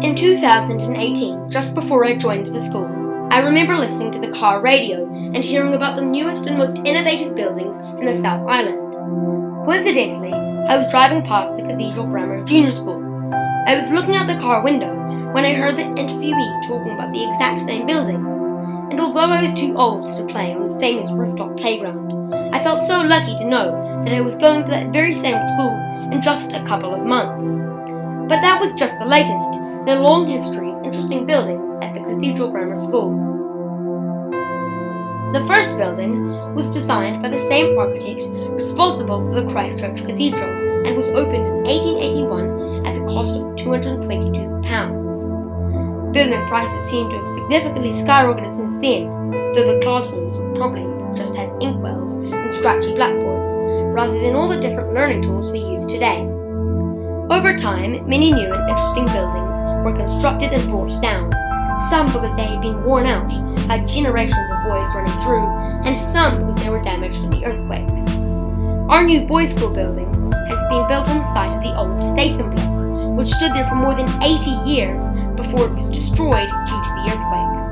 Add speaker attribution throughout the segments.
Speaker 1: In 2018, just before I joined the school, I remember listening to the car radio and hearing about the newest and most innovative buildings in the South Island. Coincidentally, I was driving past the Cathedral Grammar Junior School. I was looking out the car window when I heard the interviewee talking about the exact same building. And although I was too old to play on the famous rooftop playground, I felt so lucky to know that I was going to that very same school in just a couple of months. But that was just the latest in a long history of interesting buildings at the Cathedral Grammar School. The first building was designed by the same architect responsible for the Christchurch Cathedral and was opened in 1881 at the cost of £222. Building prices seem to have significantly skyrocketed since then, though the classrooms would probably have just had inkwells and scratchy blackboards, rather than all the different learning tools we use today. Over time, many new and interesting buildings were constructed and brought down, some because they had been worn out by generations of boys running through, and some because they were damaged in the earthquakes. Our new boys' school building has been built on the site of the old Statham block, which stood there for more than 80 years before it was destroyed due to the earthquakes.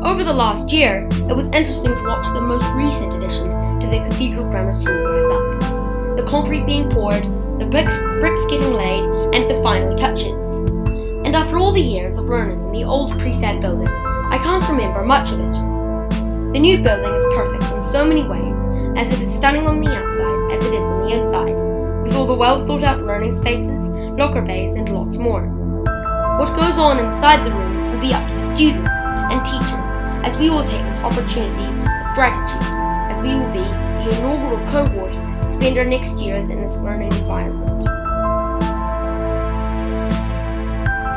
Speaker 1: Over the last year, it was interesting to watch the most recent addition to the Cathedral Grammar School rise up. The concrete being poured, the bricks getting laid, and the final touches. And after all the years of learning in the old prefab building, I can't remember much of it. The new building is perfect in so many ways, as it is stunning on the outside as it is on the inside, with all the well thought out learning spaces, locker bays, and lots more. What goes on inside the rooms will be up to the students and teachers, as we will take this opportunity with gratitude, as we will be the inaugural cohort to spend our next years in this learning environment.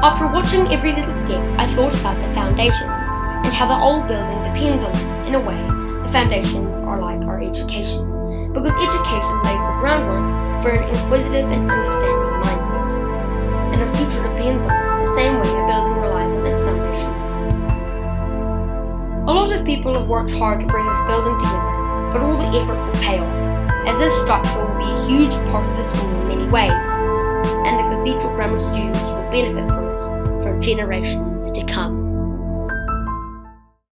Speaker 1: After watching every little step, I thought about the foundations and how the old building depends on them. In a way, the foundations are like our education, because education lays the groundwork for an inquisitive and understanding mindset, and our future depends on it the same way a building relies on its foundation. A lot of people have worked hard to bring this building together, but all the effort will pay off, as this structure will be a huge part of the school in many ways, and the Cathedral Grammar students will benefit from it for generations to come.